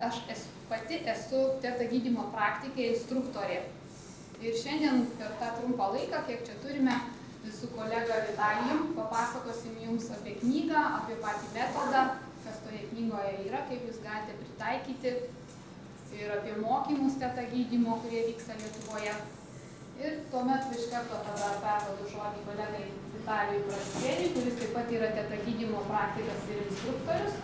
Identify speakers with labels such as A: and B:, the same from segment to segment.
A: Aš pati esu teta gydymo praktikė, instruktorė. Ir šiandien per tą trumpą laiką, kiek čia turime, su kolega Vitalijum papasakosim jums apie knygą, apie patį metodą, kas toje knygoje yra, kaip jūs galite pritaikyti, ir apie mokymus teta gydymo, kurie vyksta Lietuvoje. Ir tuomet iš karto tada perduodu žodį kolegai Vitalijui Praskėliui, kuris taip pat yra teta gydymo praktikas ir instruktorius.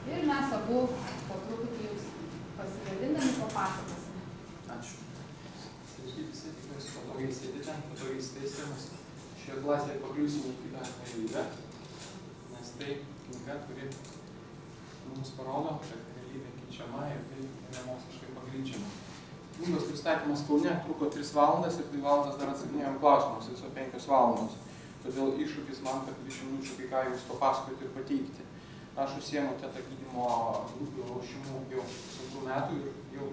A: Ir mes abu po truputį jūs pasidalindami papasakosime.
B: Ačiū. Sveiki visi, tikiuosi patogiai sėdite, patogiai sėdėsitės. Šioje klasėje pakliūsime į kitą realybę, nes tai knyga, kuri mums parodo, kad realybė keičiama ir tai yra moksliškai pagrindžiama. Knygos pristatymas Kaune truko 3 valandas ir 2 valandas dar atsakinėjom klausimus, viso 5 valandos. Todėl iššūkis man, kad 20 minučių kai ką jums papasakoti ir pateikti. Aš užsiemu teta gydymo grupių ruošimu jau 2 metų ir jau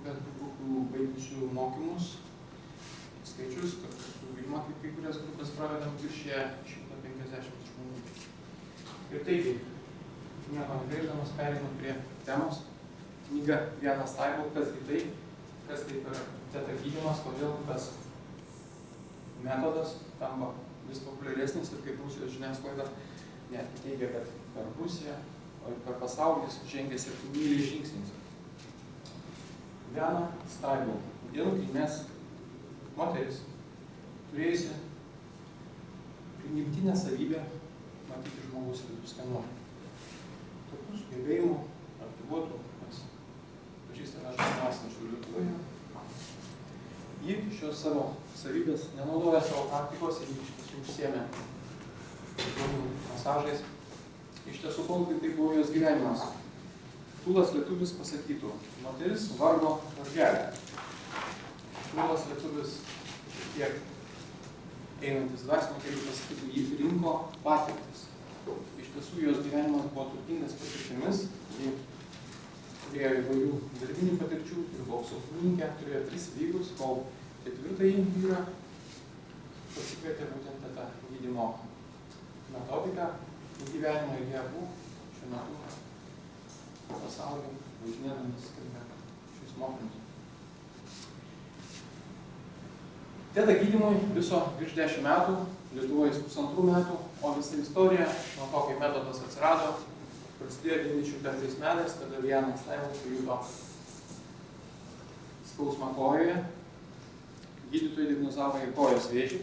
B: grupių baigusių mokymus skaičius, kad su Vilma kaip kai kurias grupės pravedam viršyje 150 žmonių. Ir taigi, nieko negaiždamas pereinu prie temos. Knyga Vienas Taibal, kasgi tai yra teta gydymas, kodėl tas metodas tampa vis populiaresnis ir kaip Rusijos žiniasklaida netgi teigia, kad per Rusiją, o ir per pasaulį žengia 7 žingsniais. Vienas Taibal, indėnų kilmės moteris, turėjusi prigimtinę savybę matyti žmogaus vidų skenuoti. Tokių sugebėjimų aktyvuotų mes pažįstame žmonės esančių Lietuvoje. Ji šios savo savybės nenaudoja savo praktikos ir iš tiesų užsiėmė masažais. Iš tiesų, kol tai buvo jos gyvenimas. Tūlas lietuvis pasakytų, moteris vargo vargelė. Tūlas lietuvis tiek einantis dvasinio keliu pasakytų, jį rinko patirtis. Iš tiesų, jos gyvenimas buvo turtingas patirtimis. Ji turėjo įvairių darbinių patirčių ir buvo apsaugininkė, turėjo 3 vyrus, kol 4-ąjį vyrą pasikvietė būtent teta gydymo metodiką į gyvenimą ir jie abu šiuo metu pasaulį važinėdami skelbia šius mokymus. Teta gydymui viso virš 10 metų, Lietuvoje 1,5 metų, o visa istorija nuo to, kai metodas atsirado, prasidėjo 95 metais, kada Vienas Taibal pajuto skausmą kojoje. Gydytojai diagnozavo į kojos vėžį.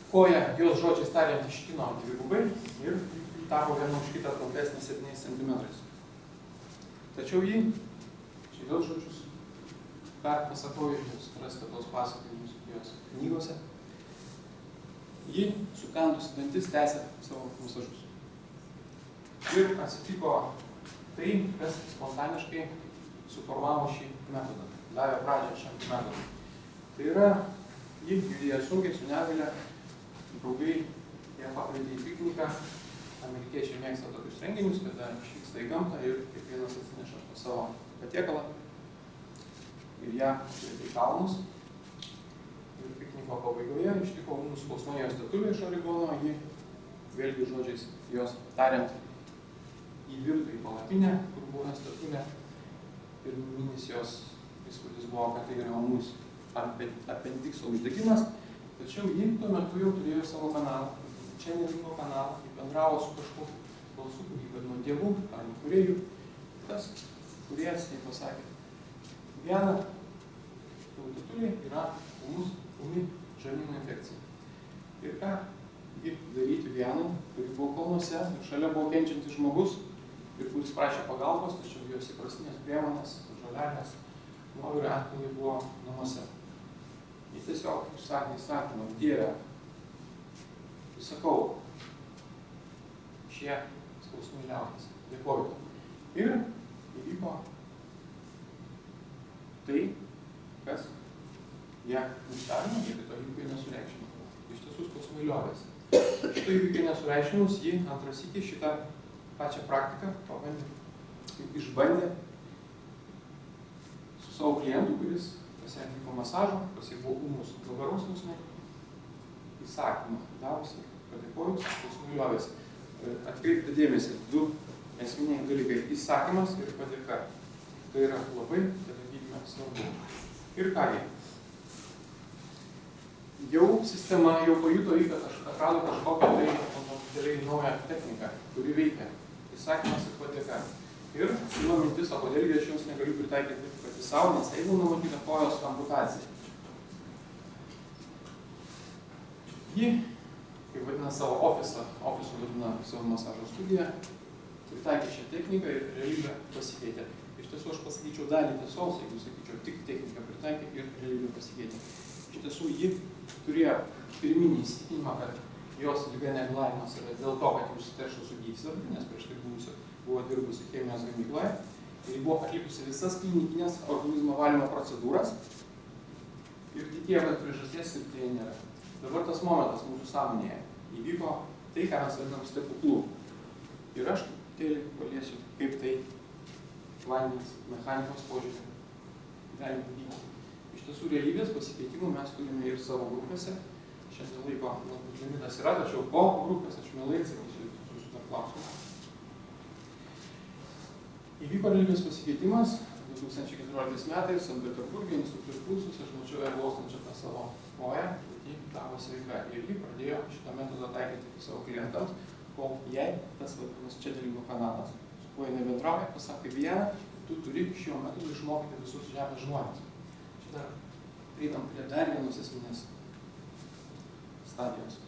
B: Koja, jos žodžiais tariant, iškino dvigubai ir tapo viena už kitą trumpesnė 7 cm. Tačiau ji, čia vėl žodžius, perpasakoju, jūs rasite tos pasakojimus jos knygose, ji, sukandusi dantis, tęsė savo masažus. Ir atsitiko tai, kas spontaniškai suformavo šį metodą, davė pradžią šiam metodui. Tai yra, ji judėjo sunkiai su negalia, draugai ją pakvietė į pikniką. Amerikiečiai mėgsta tokius renginius, kada išvyksta į gamtą ir kiekvienas atsineša po savo patiekalą ir ją atvedė į kalnus. Ir pikniko pabaigoje ištiko ūmūs skausmai jos tetulė iš Oregono, ji vėlgi žodžiais jos tariant įvirto į palapinę, kur buvo jos tetulė. Pirminis jos įspūdis buvo, kad tai yra ūmus apendikso uždegimas. Tačiau ji tuo metu jau turėjo savo kanalą, čenelingo kanalą, ji bendravo su kažkokiu balsu, kurį vadino dievu ar kūrėjų. Tas kūrėjas jai pasakė, Viena, tavo tetulė yra ūmi žarnyno infekcija. Ir ką ji daryti Vienai, kuri buvo kalnuose ir šalia buvo kenčiantis žmogus ir kuris prašė pagalbos, tačiau jos įprastinės priemonės, žolelės, nuovirų atmeniai buvo namuose. Jis tiesiog išsakė įsakymą, Dieve, įsakau, šie skausmai liaukis, dėkoju. Ir įvyko tai, kas ją nustebino, ir to įvykio nesureikšmino. Iš tiesų skausmai liovėsi. Šito įvykio nesureikšminus, ji antras sykį šitą pačią praktiką išbandė su savo klientu, kuris atliko masažą, pas jį buvo ūmus nugaros skausmai, įsakymą davusi, padėkoju, skausmai liovėsi. atkreipti dėmesį, du esminiai dalykai - įsakymas ir padėka. Tai yra labai gydyme svarbu. Ir kągi, jau sistema jau pajuto kad atrado kažkokią tai fundamentaliai naują techniką, kuri veikia. Įsakymas ir padėka. Ir kilo mintis, o kodėl aš jums negaliu pritaikyti pati savo, nes jeigu numatyta kojos amputacija. Ji, kaip vadina savo ofisą vadina savo masažo studiją, pritaikė šią techniką ir realybę pasikeitė. Iš tiesų aš pasakyčiau dalį tiesos, jeigu sakyčiau tik techniką pritaikė ir realybę pasikeitė. Iš tiesų ji turėjo pirminį įsitikinimą, kad jos liga negalavimas yra dėl to, kad jūs teršo su gyvsidabru, nes prieš tai buvo dirbusi chemijos gamykloje ir buvo atlikusi visas klinikinės organizmo valymo procedūras ir tikėjo, kad priežasties srityje nėra. Dabar tas momentas mūsų sąmonėje įvyko tai, ką mes vadinam stebuklu. Ir aš truputėlį paliesiu, kaip tai planinės mechanikos požiūrį gali vykti. Iš tiesų realybės pasikeitimų mes turime ir savo grupėse. Šiandien laiko limitas yra, tačiau po grupės aš mielai atsakysiu jūsų tą klausimą. Įvyko realybės pasikeitimas 2014 metais Sankt Peterburge, instruktorių kursus, aš mačiau ją glaustančią tą savo koją, ji tavo sveika ir ji pradėjo šitą metodą taikyti savo klientams, kol jai tas vadinamas čederingo kanalas, su kuo jinai bendrauja, pasakė vieną, tu turi šiuo metodu išmokyti visus žemės žmonės. Šitą prieinam prie dar vienos esminės stadijos.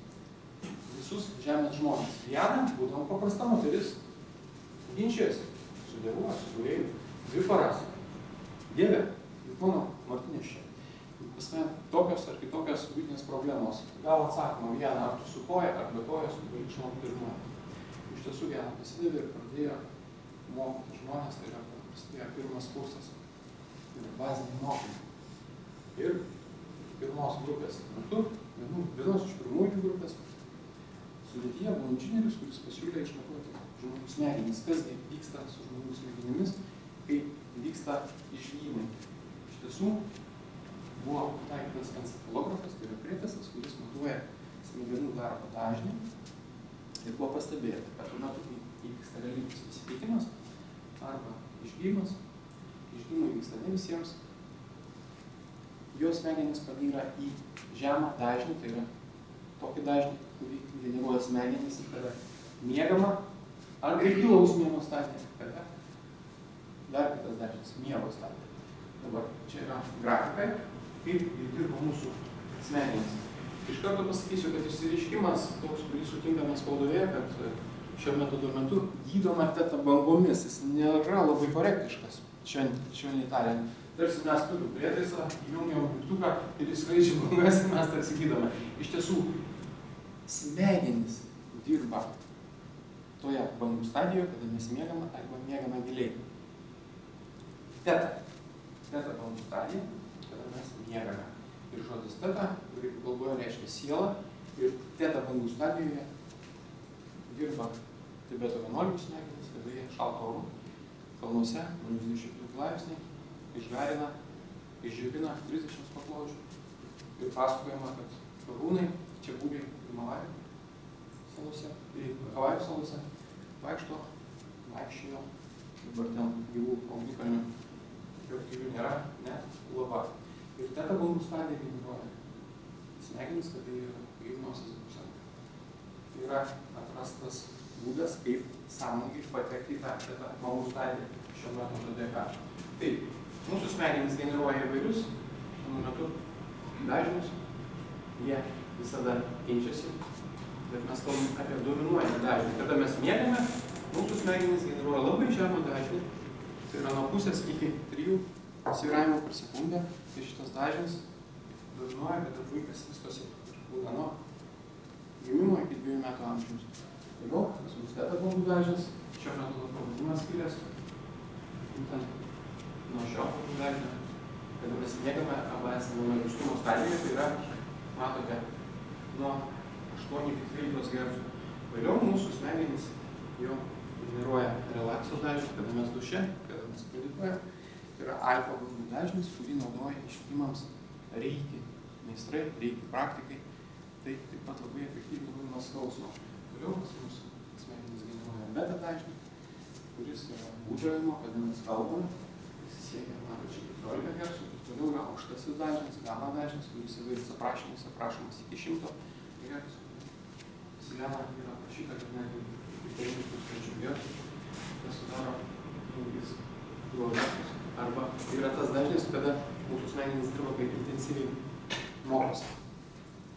B: Visus žemės žmonės. Viena, būdama paprasta moteris, ginčiasi su Dievu, su kūrėju, 2 paras. Dieve, juk mano Martinės čia. Pas mane tokios ar kitokios buitinės problemos. Gal atsakymą vieną, ar tu su koja, ar be kojos, tu gali išmokyti žmonės. Iš tiesų vieną pasidavė ir pradėjo mokyti žmonės, tai yra prasidėjo pirmas kursas. Tai yra baziniai mokymai. Ir pirmos grupės metu, vienos iš pirmųjų grupės, sudėtyje buvo inžinierius, kuris pasiūlė išmatuoti žmonių smegenis, kas vyksta su žmonių smegenimis, kai vyksta išgijimai. Iš tiesų buvo taikytas encefalografas, tai yra prietaisas, kuris matuoja smegenų darbo dažnį ir buvo pastebėta, kad tuo metu, kai įvyksta realybės pasikeitimas arba išgijimas, išgijimai vyksta ne visiems, jos smegenys panyra į žemą dažnį, tai yra tokį dažnį, kurį generuoja smegenys, kada miegama arba gilaus miego stadija, kada dar kitas dažnis, miego stadija. Dabar čia yra grafikai, kaip dirba mūsų smegenys. Iš karto pasakysiu, kad išsireiškimas toks, kurį sutinkame spaudoje, kad šio metodo metu gydoma teta bangomis, jis nėra labai korektiškas, švelniai tariant. Tarsi mes turim prietaisą, įjungiam mygtuką ir jis skleidžia bangas ir mes tarsi gydome. Iš tiesų, smegenys dirba toje bangų stadijoje, kada mes miegame arba miegame giliai. Teta bangų stadija, kada mes miegame. Ir žodis teta, graikų kalboje reiškia siela, ir teta bangų stadijoje dirba Tibeto vienuolikų smegenys, kada jie šalto orų kalnuose, -20 laipsniai, išgarina, išdžiovina 30 paklodžių ir pasakojama, kad karūnai čia buvę Himalajų salose, Havajų salose vaikšto, vaikščiojo, dabar ten gyvų ugnikalnių, gyvų nėra, net lava. Ir teta bangų stadija generuoja smegenys, kad tai yra hipnozės būsena. Tai yra atrastas būdas, kaip sąmoningai patekti į tą teta bangų stadiją šiuo metu dėka. Taip, mūsų smegenys generuoja įvairius metu dažnius, jie visada keičiasi, bet mes kalbame apie dominuojantį dažnį. Kada mes miegame, mūsų smegenys generuoja labai žemą dažnį, tai yra nuo 0,5 iki 3 svyravimų per sekundę, tai šitas dažnis dominuoja, kad vaikas vystosi nuo gimimo iki 2 metų amžiaus. Toliau, tas mūsų teta bangų dažnis, šiuo metu pavadinimas skiriasi, būtent nuo šio dažnio, kada mes miegame arba esame mieguistumo stadijoje, tai yra, matote, nuo 8 iki 13 Hz. Vėliau mūsų smegenys jau generuoja relakso dažnį, kada mes duše, kada mes medituojame. Tai yra alfa bangų dažnis, kurį naudoja iškimams reiki meistrai, reiki praktikai. Tai taip pat labai efektyviai nuima skausmą. Toliau pas mus smegenys beta dažnį, kuris yra ūžiavimo, vadinasi kalbama, jis siekia, čia 14 Hz, ir toliau yra aukštasis dažnis, gama dažnis, kuris įvairiais aprašymais aprašomas iki 100 Hz. Silena yra aprašyta, kad netgi iki 5000 Hz, tas sudaro 5 kHz. Arba yra tas dažnis, kada mūsų smegenys dirba, kaip intensyviai mokosi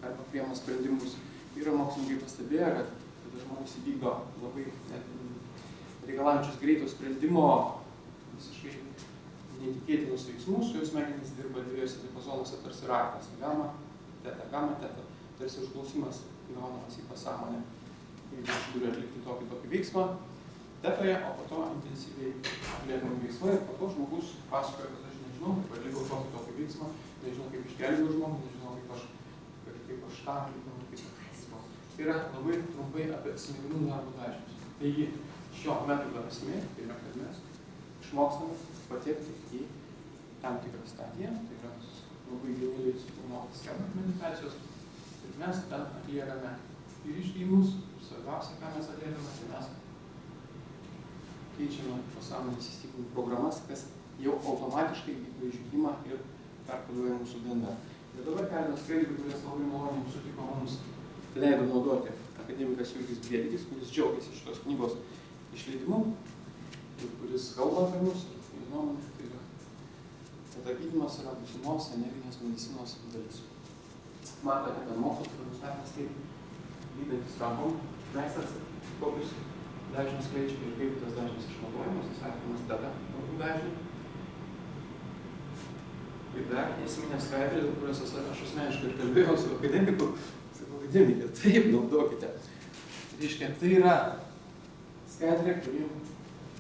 B: arba priima sprendimus. Yra mokslininkai pastebėję, kad kada žmogus įvykdo labai reikalaujančius greito sprendimo, visiškai neįtikėtinus veiksmus, jo smegenys dirba dviejose diapazonuose tarsi raktas, gama, teta, tarsi užklausimas gaunamas į pasąmonę, jeigu aš turiu atlikti tokį veiksmą, tetoje, o po to intensyviai atliekami veiksmai, ir po to žmogus pasakoja, kad aš nežinau, kaip atlikau tokį veiksmą, nežinau, kaip išgelbėjau žmogų, nežinau, kaip aš tą atlikau, kaip tai yra labai trumpai apie smegenų darbo dažnius. Taigi, šio metodo esmė tai yra, kad mes išmokstame patekti į tam tikrą stadiją, tai yra labai giliai suformuotas schemas meditacijos, ir mes ten atliekame ir išgyjimus, ir svarbiausia, ką mes atliekame, tai mes keičiame pasąmonės įsitikinimų programas, kas jau automatiškai vykdo išgijimą ir perkoduoja mūsų DNA. Ir dabar keletas skaidrių, kurias labai maloniai sutiko mums leido naudoti akademikas Jurgis Brėdikis, kuris džiaugiasi šitos knygos išleidimu ir kuris kalba apie mus ir nuomonę, tai yra, kad gydymas yra būsimos energinės medicinos dalis. Matote, kad mokslas yra nustatymas kaip lydantis rankom, meistras kokius dažnius skleidžia ir kaip tas dažnis išnaudojamas, įsakymas tada dažnį. Ir dar esminė skaidrė, kurios aš asmeniškai ir kalbėjau su akademiku, sakau, akademikė, taip naudokite. Reiškia, tai yra skaidrė, kuri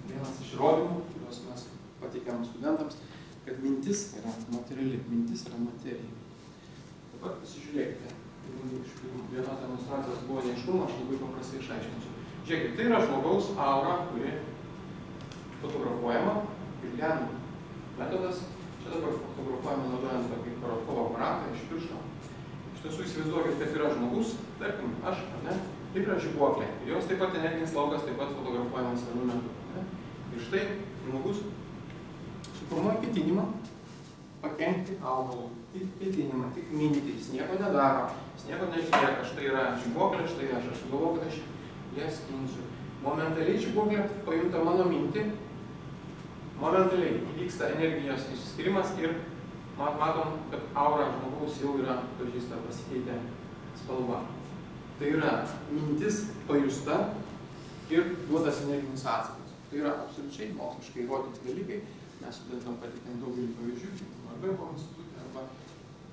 B: vienas iš įrodymų, kuriuos mes pateikiam studentams, kad mintis yra materiali, mintis yra materija. Dabar pasižiūrėkite, viena demonstracijos buvo neaiškumo, aš labai paprastai išaiškinsiu. Žiūrėkite, tai yra žmogaus aura, kuri fotografuojama, ir Leno metodas. Čia dabar fotografuojame naudojant tokį Korotkovo aparatą iš piršto. Iš tiesų įsivaizduokit, kad yra žmogus, tarkim, aš, ar ne, tai yra žibuoklė. Ir jos taip pat energinis laukas taip pat fotografuojamas vienu metu. Ne? Ir štai žmogus suformuoja ketinimą pakenkti augalui. Ketinimą, tik mintį, jis nieko nedaro, jis nieko nežiūrėk, štai yra žibuoklė, štai aš sugalvoju, kad aš jas skinsiu. Momentaliai žibuoklė pajunta mano mintį, momentaliai įvyksta energijos išsiskyrimas ir matom, kad aura žmogaus jau yra pažįsta, pasikeitė spalva. Tai yra mintis pajusta ir duotas energinis atsakas. Tai yra absoliučiai moksliškai įrodyti dalykai. Mes studentam pateikėm daugelį pavyzdžių, Norbergo institutė arba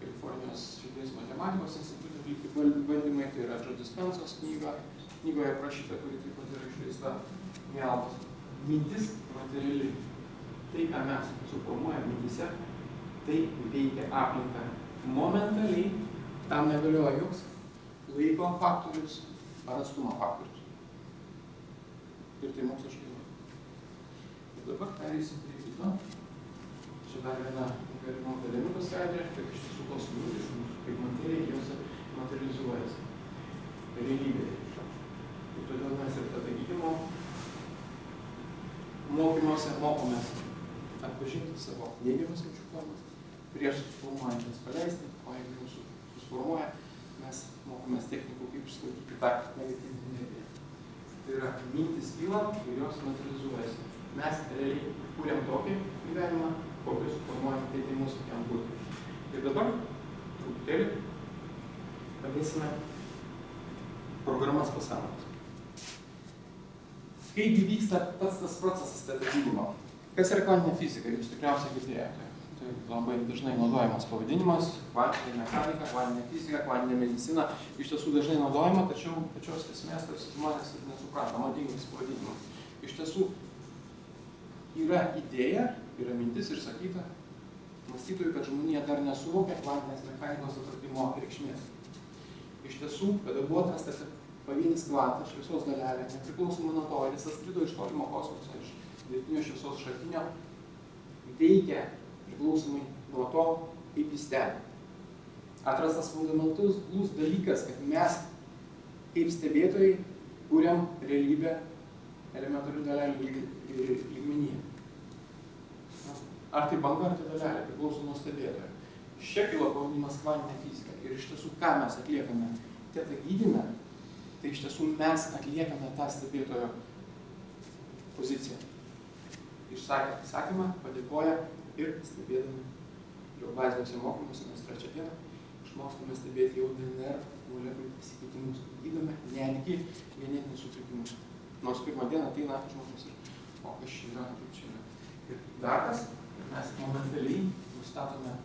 B: Kalifornijos širdies matematikos institutė atlikti bandymai, tai yra Joe Dispensos knygoje aprašyta, kuri taip pat yra išleista Mielas. Mintis materiali. Tai, ką mes suformuojame mintyse, tai veikia aplinką. Momentaliai tam negalioja joks laiko faktorius ar atstumo faktorius. Ir tai moksliškai įrodyta. Ir dabar pereisim prie kito. Čia dar viena akademikos skaidrė, kad iš tiesų tos mintis, kaip materija, jos materializuojasi realybėje. Ir todėl mes ir tada gydymo mokymuose mokomės atpažinti savo neigiamas minčių formas, prieš suformuojant jas paleisti, o jeigu jau susiformuoja, mes mokomės technikų, kaip išslaikyti tą negatyvinę energiją. Tai yra mintis kyla ir jos materializuojasi. Mes realiai kūrėm tokį gyvenimą, kokius suformuojam keitimus jam būti. Ir dabar truputėlį padėsime programas pasąmonės. Kaip vyksta tas procesas teta gydymo? Kas yra kvantinė fizika? Jūs tikriausiai girdėjote. Tai labai dažnai naudojamas pavadinimas, kvantinė mechanika, kvantinė fizika, kvantinė medicina. Iš tiesų dažnai naudojama, tačiau pačios esmės tarsi žmonės nesupranta madingais pavadinimais. Iš tiesų yra idėja, yra mintis ir sakyta mąstytojų, kad žmonija dar nesuvokia kvantinės mechanikos atradimo reikšmės. Iš tiesų, kada buvo atrastas pavienis kvantas, šviesos dalelė, nepriklausomai nuo to, ar jis atskrido iš tolimo kosmoso, iš dirbtinio šviesos šaltinio, veikia priklausomai nuo to, kaip jis stebi. Atrastas fundamentalus dalykas, kad mes kaip stebėtojai kūriam realybę elementarių dalelių lygmenyje. Ar tai banga, ar tai dalelė, priklauso nuo stebėtojo. Iš čia kilo pavadinimas kvantinė fizika. Ir iš tiesų, ką mes atliekame teta gydyme, tai iš tiesų mes atliekame tą stebėtojo poziciją. Išsakė atsakymą, padėkoja ir stebėdami jau baziniuose mokymuose, mes 3 dieną išmokstame stebėti jau DNR molekulių pasikeitimus, gydome netgi genetinius sutrikimus. Nors 1 dieną ateina žmogus ir o kas čia yra, kaip čia yra. Ir darbas, mes momentaliai nustatome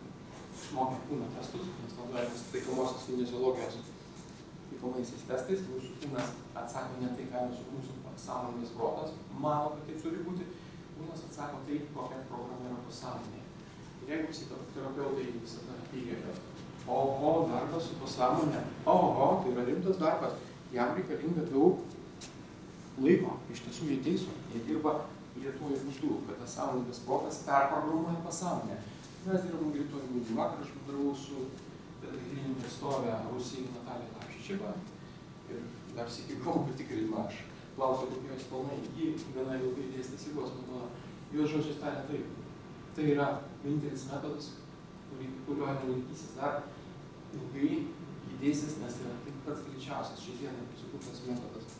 B: išmokę kūno testus, mes naudojame taikomosios kinesiologijos taikomaisiais testais, mūsų kūnas atsako ne tai, ką mūsų sąmoningas protas mano, kad tai turi būti, kūnas atsako tai, kokia programa yra pasąmonėje. Ir jeigu psichoterapeutai visada teigia, kad oho, darbas su pasąmonė, oho, tai yra rimtas darbas, jam reikalinga daug laiko, iš tiesų jie teisų, jie dirba lėtuoju būdu, kad tas sąmoningas protas perprogramuoja pasąmonę. Mes dirbam greituoju būdu. Vakar aš bendravau su pedagogine atstovė Rusijai Natalija Lapšičeva ir dar sykį gavau patikrinimą. Aš klausiau, kokie jos planai, ji gana ilgai dėstė Sigos metodą. Jos žodžiais tariant taip. Tai yra vienintelis metodas, kurio nelaikysis dar ilgai judėsis, nes yra taip pats greičiausias šiandien sukurtas metodas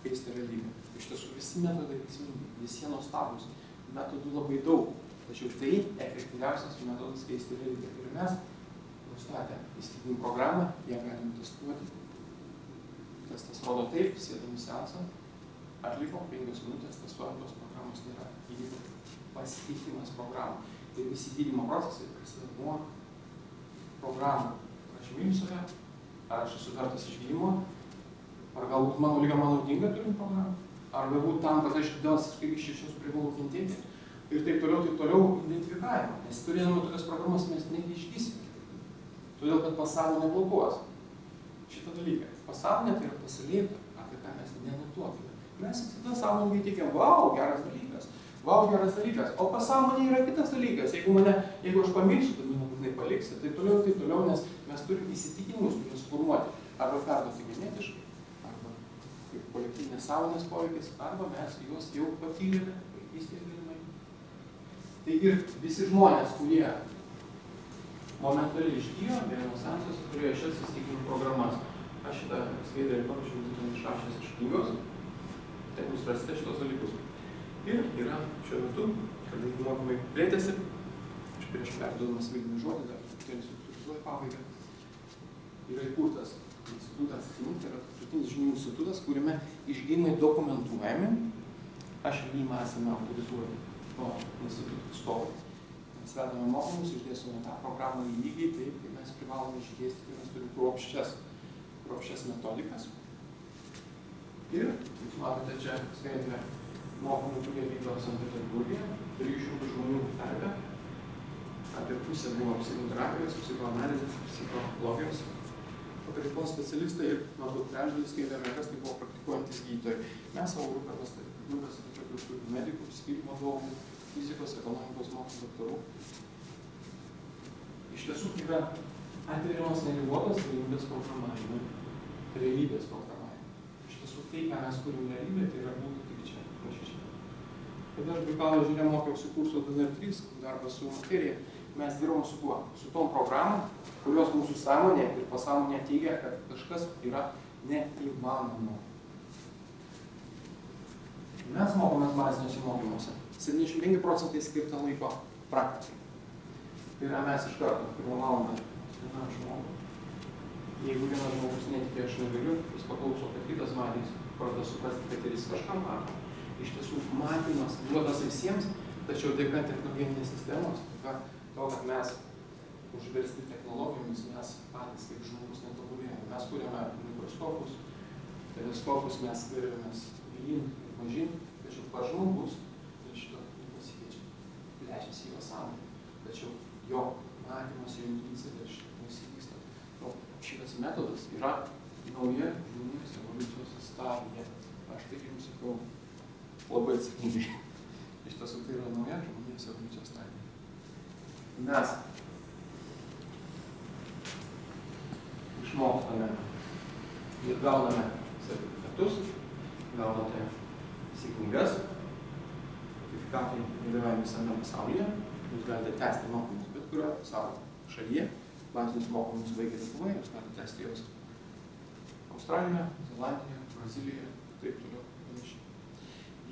B: keisti realybę. Iš tiesų visi metodai veiksmingi, visi nuostabūs, metodų labai daug, tačiau tai efektyviausias metodas keisti realybę. Ir mes nustatę įstikinimų programą, ją galime testuoti. Testas rodo taip, sėdami seansą, atliko 5 minutės, testuojant tos programos nėra. Įvyko pasikeitimas programų. Ir visi gydymo procesai prasideda nuo programų. Ar aš myliu save, ar aš esu vertas išgydymo, ar galbūt mano lyga man naudinga turint programą, ar galbūt tam, kad aš dėl išsišios privalau kentėti. Ir taip toliau identifikavimą. Nes turėdami tokias programas mes neišgysime. Todėl, kad pasąmonė blokuos šitą dalyką. Pasąmonė tai yra pasalėta, apie ką mes nenutuokime. Mes visada sąmoningai teikiam, vau, geras dalykas. Vau, geras dalykas. O pasąmonė yra kitas dalykas. Jeigu aš pamilsiu, tai mane būtinai paliksi. Tai toliau, nes mes turim įsitikinimus, turim suformuoti. Arba perduoti genetiškai, arba kaip kolektyvinės sąmonės poveikis, arba mes juos jau patyrėme, vaikystėje galimai. Tai ir visi žmonės, kurie momentaliai išgyjo, vienos seansos, turėjo šias įsitikinimų programas. Aš šitą skaidrę parašiau būtent išrašęs iš knygos. Tai jūs rasite šitos dalykus. Ir yra šiuo metu, kadangi mokymai plėtėsi, aš prieš perduodamas vaidinį žodį, dar truputėlį struktūrizuoju pabaigą, yra įkurtas institutas, tai yra tarptautinis žinių institutas, kuriame išgydymai dokumentuojami. Aš ir Vilma esame autorituoti to instituto atstovai. Mes vedame mokymus, išdėsime tą programą lygiai taip, kaip mes privalome išdėstyti, mes turime kruopščias metodikas. Ir jūs matote čia skaidrę mokymų, kurie vykdo Sankt Peterburge, 300 žmonių tarpe. Apie pusę buvo psichoterapijos, psichoanalizės, psichologijos pakraipos specialistai ir maždaug trečdalis skaitėme, kas tai buvo praktikuojantis gydytojai. Mes savo grupę tokių medikų, skyrių vadovų, fizikos, ekonomikos mokslų daktarų. Iš tiesų yra atveriamas neribotas realybės programavimui. Realybės programavimui. Iš tiesų tai, ką mes turim realybė, tai yra būtų tik čia. Kada aš Baikalo žinia mokiausi kurso DNR3, darbas su materija, mes dirbom su kuo? Su tom programom, kurios mūsų sąmonė ir pasąmonė teigia, kad kažkas yra neįmanoma. Mes mokomės baziniuose mokymuose. 75% skirta laiko praktikai. Tai yra mes iš karto, 1 valandą vienam žmogui. Jeigu vienas žmogus netikė, aš negaliu, jis paklauso, kad kitas matys, pradeda suprasti, kad ir jis kažką mato. Iš tiesų, matymas duodas visiems, tačiau dėka technologinės sistemos, dėka to, kad mes užversti technologijomis, mes patys kaip žmogus netobulėjame. Mes kuriame mikroskopus, teleskopus, mes skverėmės gilyn ir mažyn, tačiau pats žmogus dėl šito nepasikeičia. Plečiasi jo sąmonė, tačiau jo matymas, jo intuicija dėl šito nesivysto. Šitas metodas yra nauja žmonijos evoliucijos stadija. Aš taip jums sakau labai atsakingai. Iš tiesų tai yra nauja žmonijos evoliucijos stadija. Mes išmokstame ir gauname sertifikatus, gaunate knygas. Sertifikatai dalyvauja visame pasaulyje. Jūs galite tęsti mokymus bet kurioje pasaulio šalyje. Bazinius mokymus baigia Lietuvoje, jūs galite tęsti juos Australijoje, Zelandijoje, Brazilijoje, taip toliau panašiai.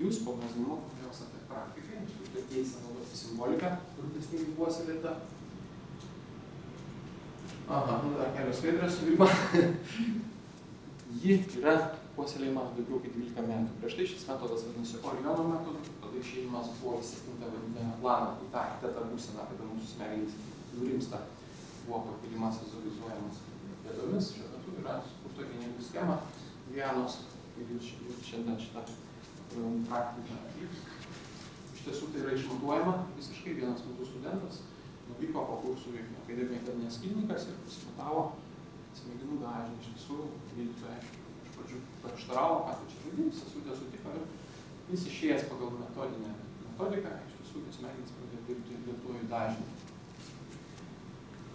B: Jūs po bazinių mokymų jau esate praktikai, jūs turite teisę naudoti simboliką, kur dėsningai puoselėta. Aha, dar kelios skaidrės Vilma. Ji yra puoselėjama daugiau kaip 12 metų. Prieš tai šis metodas vadinasi Oriono metodu, tada išėjimas buvo į 7 vadinamą planą, į tą tetą būseną, kada mūsų smegenys nurimsta, buvo pakilimas vizualizuojamas pėdomis. Šiuo metu yra sukurta gynybų schema Vienos ir jūs šiandien šitą praktiką atliks. Iš tiesų tai yra išmatuojama visiškai. Vienas mūsų studentas nuvyko po kursų į akademinės klinikas ir pasimatavo smegenų dažnį. Iš tiesų gydytoja iš pradžių prieštaravo, ką tai čia žaidimas, sesutė sutiko ir jis išėjęs pagal metodiką, iš tiesų smegenys pradėjo dirbti lietuvių dažnį.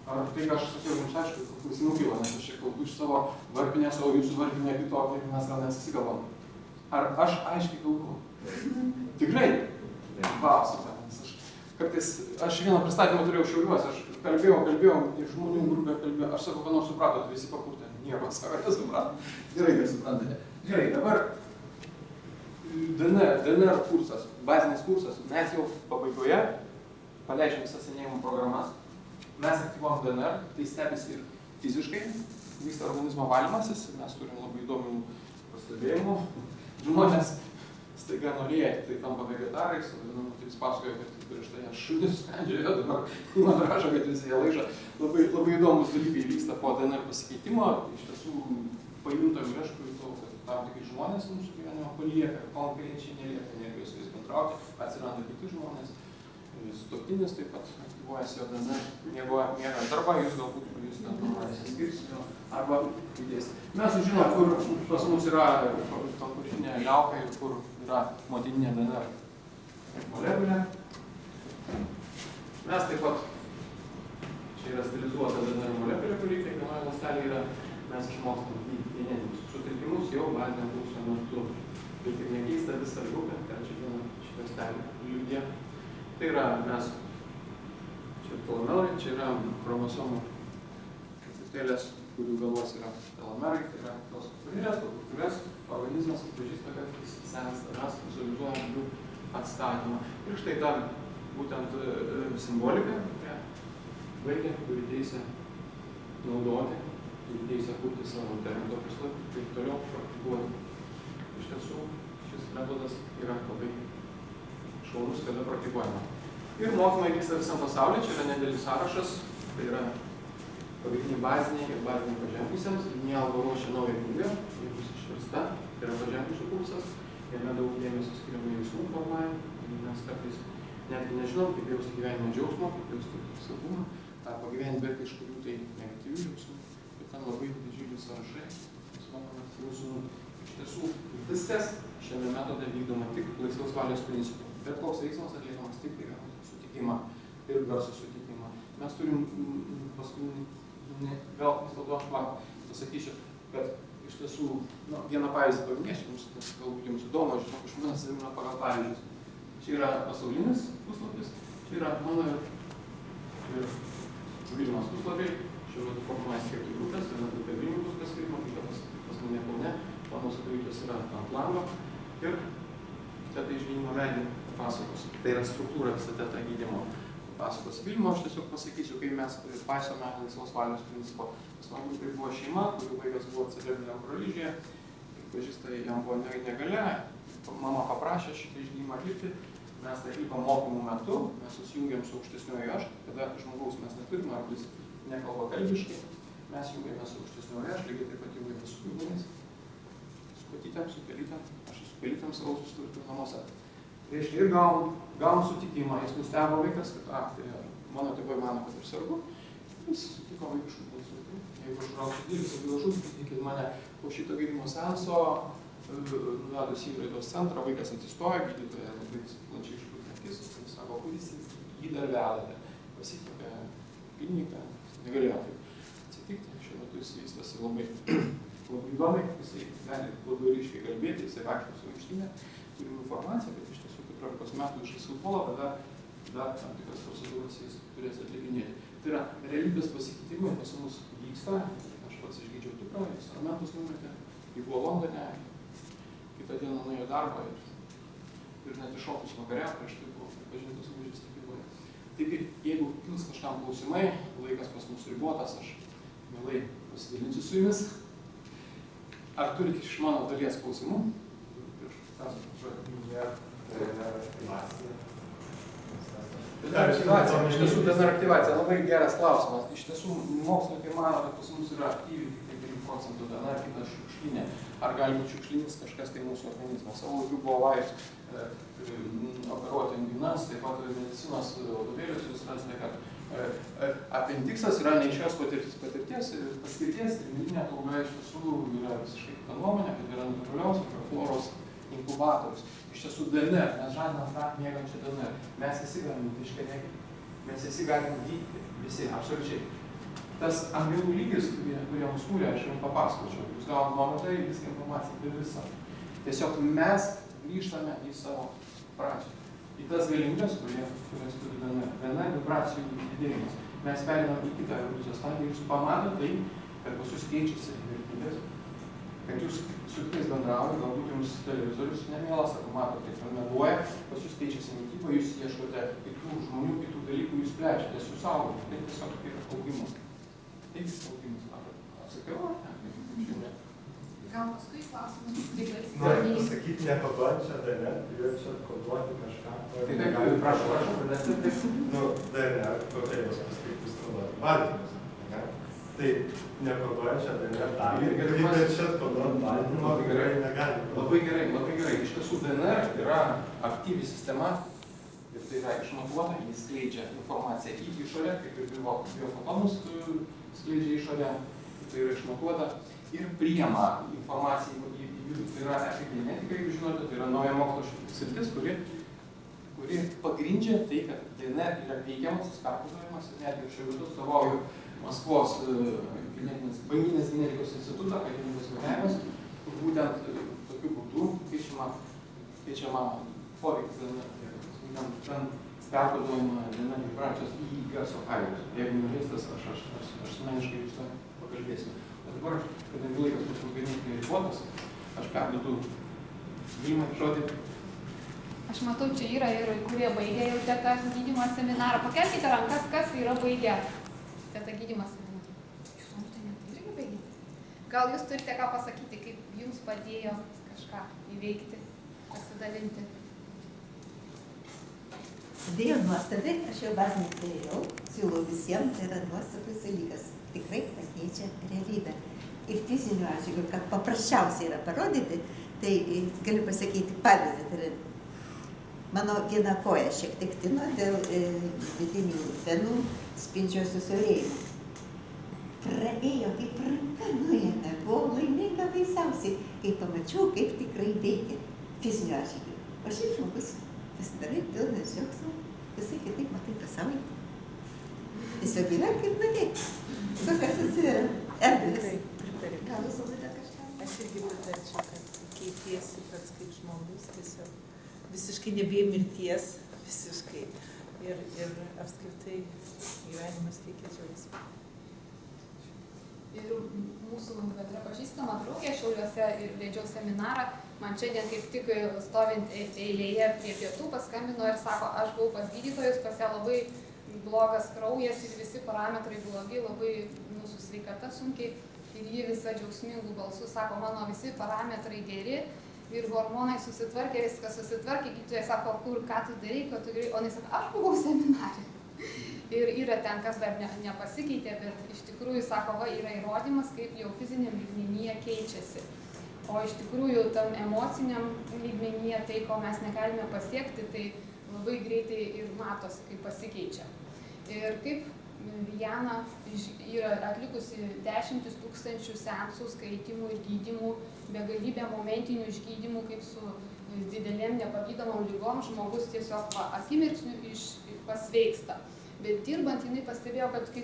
B: Ar tai, ką aš sakiau, jums aišku, klausimų kyla, nes aš čia kalbu iš savo varpinės, o jūsų varpinė kitokia, ir mes gal nesusigalvom. Ar aš aiškiai kalbu? Tikrai? Vau, super. Kartais, aš vieną pristatymą turėjau Šiauliuose, aš kalbėjau, ir žmonių grupė kalbėjo, aš sakau, ką nors supratot, visi papurtė, nieko savo nesuprato. Gerai, kad suprantate. Gerai, dabar DNR kursas, bazinis kursas, mes jau pabaigoje paleidžiam visas senėjimo programas. Mes aktyvuojam DNR, tai stebisi ir fiziškai, vyksta organizmo valymasis, mes turim labai įdomių pastebėjimų. Žmonės staiga norėję, tai tampa vegetarais, tai jis pasakoja, kad prieš tai aš šunis sprendžia, dabar man rašo, kad visi jie laižo. Labai įdomus dalykai vyksta po DNR pasikeitimo, iš tiesų pajuntam ir aš pajutau, kad tam tikri žmonės mūsų gyvenimo palieka, konkrečiai nelieka energijos su jais bendrauti, atsiranda kiti žmonės. Sutuoktinis taip pat aktyvuojasi jo DNR, miegant arba jūs galbūt jūs nesiskirsime arba judėsite. Mes sužinome, kur pas mus yra konkurstinė liauka ir kur yra motininė DNR molekulė. Mes taip pat, čia yra stilizuota DNR molekulė, kuri kiekvienoje ląstelėje yra, mes išmokstam genetinius sutrikimus jau baziniam kurso metu. Tai tik nekeista visą grupę, trečią dieną šitą stelį liudė. Tai yra mes, čia telomerai, čia yra chromosomų ketvirtėlės, kurių galvos yra telomerai, tai yra tos kurias organizmas atpažįsta, kad jis sensta, mes vizualizuojam jų atstatymą. Ir štai ta būtent simbolika, vaikė, turi teisę naudoti, turi teisę kurti savo internto puslapį, taip toliau praktikuoti. Iš tiesų, šis metodas yra labai šaunus, kada praktikuojama. Ir mokymai vyksta visam pasaulyje, čia yra nedėlis sąrašas, tai yra pagrindiniai baziniai ir baziniai paženkusiems. Linija Alba ruošia naują knygą, jie bus išversta, tai yra pažengusių kursas, jame daug dėmesio skiriama jausmų formavimui, mes kartais netgi nežinom, kaip jausti gyvenimo džiaugsmo, kaip jausti saugumą, arba gyventi be kažkokių tai negatyvių jausmų, ir ten labai didžiuliai sąrašai. Mūsų iš tiesų viskas šiame metode vykdoma tik laisvos valios principu. Bet koks veiksmas atliekamas tik tai sutikimą ir garso sutikimą. Mes turim paskutinį, gal vis dėlto aš pasakysiu, kad iš tiesų, vieną pavyzdį paminėsiu, nes galbūt jums įdomu, aš žinau, žmonės įdomina pagal pavyzdžius. Čia yra pasaulinis puslapis, čia yra mano ir Vilniaus puslapiai, šiuo metu formuoja skirti grupės, viena grupė Vilniaus bus paskirimo, kita pas mane Kaune, mano sudarytas yra ant lango ir tetą išgydymo medį papasakos. Tai yra struktūra visą tetą gydymo papasakos. Vilnių aš tiesiog pasakysiu, kai mes paisome laisvos valios principo. Mano grupė buvo šeima, kurių vaikas buvo cerebriniam paralyžiuje, pažįsta, jam buvo negalia, mama paprašė šitą išgydymą atlikti, mes tai atlikom mokymų metu, mes susijungiam su aukštesniuoju aš, kada žmogaus mes neturime, arba jis nekalba kalbiškai, mes jungiame su aukštesniuoju aš, lygiai taip pat jungiame su gyvūnais, su katytėm, su pelytėm, aš su pelytėm savo susituriu namuose. Reiškia, ir gavom sutikimą, jis nustebo vaikas, kad tai mano tėvai mano, kad ir sergu, jis sutiko vaikiškų balsų. Jeigu aš rausiu didelis ir glažus, patikėkit mane, po šito gydymo seanso, nuvedus į raidos centrą, vaikas atsistoja, gydytoja labai plačiai išpūtė akis, ir sako, kur jis jį dar vedate. Pasikėpė kliniką, negalėjo taip atsitikti, šiuo metu jis vystosi labai įdomiai, jisai gali labai ryškiai kalbėti, jisai vaikšto su aikštinė, turim informaciją, kad iš tiesų 14 metų išeis futbolą, dar tam tikras procedūras jis turės atlikinėti. Tai yra realybės pasikeitimai pas mus vyksta. Aš pats išgydžiau dukrą, instrumentus numetė, ji buvo Londone, kitą dieną nuėjo darbą ir net iššokus vakare, prieš tai buvo pripažintas lūžis tapyboje. Taigi, jeigu kils kažkam klausimai, laikas pas mus ribotas, aš mielai pasidalinsiu su jumis. Ar turite iš mano dalies klausimų? DNR aktyvacija. Iš tiesų, DNR aktyvacija labai geras klausimas. Iš tiesų, mokslininkai mano, kad pas mus yra aktyvi tik 3% DNR, kitas šiukšlinė. Ar gali būti šiukšlinis kažkas tai mūsų organizmas? Savo laiku buvo laif operuoti anginas, taip pat medicinos vadovėlius jūs rasite, kad apendiksas yra neiškios paskirties ir milinė kalba iš tiesų yra visiškai kita nuomonė, kad yra natūralios mikrofloros inkubatorius. Iš tiesų DNR, mes žadinam tą mėgančią DNR. Mes visi galim iškenėti, mes visi galim gydyti, visi, absoliučiai. Tas angelų lygis, kurie mus kūrė, aš jums papasakočiau, jūs gavom nuomonę, viską informaciją apie visą. Tiesiog mes grįžtame į savo pradžią. Į tas galimybės, kurias turi DNR vibracijų didėjimas. Mes perinam į kitą evoliucijos stadiją, jūs pamatote tai, kad pas jūs keičiasi vertybės, kad jūs su kitais bendraujate, galbūt jums televizorius nemielas, ar matote, kaip meluoja, pas jūs keičiasi mityba, jūs ieškote kitų žmonių, kitų dalykų, jūs plečiatės, jūs saugote. Tai tiesiog kaip augimas. Taip, augimas. Atsakiau, ar ne?
A: Gal paskui klausimus tikrais.
C: Noriu pasakyti, nekoduojančią DNR, turiu čia koduoti kažką.
B: Tai prašau.
C: DNR, proteinos paskaitus koduoti. Baltymus, ne? Tai nekoduojančią DNR dalį ir kaip čia koduoti baltymą tikrai negali.
B: Labai gerai. Iš tiesų DNR yra aktyvi sistema ir tai yra išmatuota, jis skleidžia informaciją į išorę, kaip ir biofotonus skleidžia išorę, tai yra išmatuota. Ir priima informaciją į vidų. Tai yra epigenetika, jeigu žinote, tai yra nauja mokslo sritis, kuri pagrindžia tai, kad DNR yra veikiamas, jis perkoduojamas ir netgi šiuo metu atstovauju Maskvos banginės genetikos institutą, akademinis važiavimas, kur būtent tokiu būdu keičiama poveikis DNR. Būtent ten perkoduojama DNR vibracijos į garso airius. Jeigu norėsite, aš asmeniškai jūs to pakalbėsiu. Dabar, kadangi laikas mūsų ganėtinai ribotas, aš perduodu Vilmai žodį.
A: Aš matau, čia yra ir kurie baigė jau teta gydymo seminarą. Pakelkite rankas, kas yra baigę teta gydymo seminarą. Jūs tai net irgi baigėte. Gal jūs turite ką pasakyti, kaip jums padėjo kažką įveikti, pasidalinti?
D: Dėjo nuostabiai, aš jau bazinį turėjau, siūlau visiems, tai yra nuostabus dalykas. Tikrai pakeičia realybę. Ir fizinių atžvilgių, kad paprasčiausiai yra parodyti, tai galiu pasakyti pavyzdį. Tai mano viena koja šiek tiek tino dėl vidinių venų spindžio susiaurėjimo. Praėjo, kaip ranka nuėmė, buvau laiminga baisiausiai, kai pamačiau, kaip tikrai veikia fizinių atžvilgių. O šiaip žmogus pasidarai pilnas džiaugsmo, visai kitaip matai pasaulį. Tiesiog gyvenk kaip norėk. Kokias atsiveria erdvės. Gal jūs galite kažką?
E: Aš irgi pritarčiau, kad keitiesi pats kaip žmogus, tiesiog visiškai nebijai mirties, visiškai. Ir apskritai gyvenimas teikia džiaugsmą.
A: Ir mūsų bendra pažįstama draugė Šiauliuose ir vedžiau seminarą. Man šiandien kaip tik stovint eilėje prie pietų paskambino ir sako, aš buvau pas gydytojus, pas ją labai blogas kraujas ir visi parametrai blogi, labai mūsų sveikata sunkiai. Ir ji visa džiaugsmingų balsų sako, mano visi parametrai geri ir hormonai susitvarkė, viskas susitvarkė. Gydytojai sako, kur, ką tu darai, ko tu gerai. O jis sako, aš buvau seminare. Ir yra ten, kas dar nepasikeitė, bet iš tikrųjų, sako, va, yra įrodymas, kaip jau fiziniam lygmenyje keičiasi. O iš tikrųjų, tam emociniam lygmenyje, tai, ko mes negalime pasiekti, tai labai greitai ir matosi, kaip pasikeičia. Ir kaip Viana yra atlikusi 10 000 seansų, skaitimų ir gydymų, begalybę momentinių išgydymų, kaip su didelėm nepagydomom lygom žmogus tiesiog akimirksniu pasveiksta. Bet dirbant jinai pastebėjo, kad kai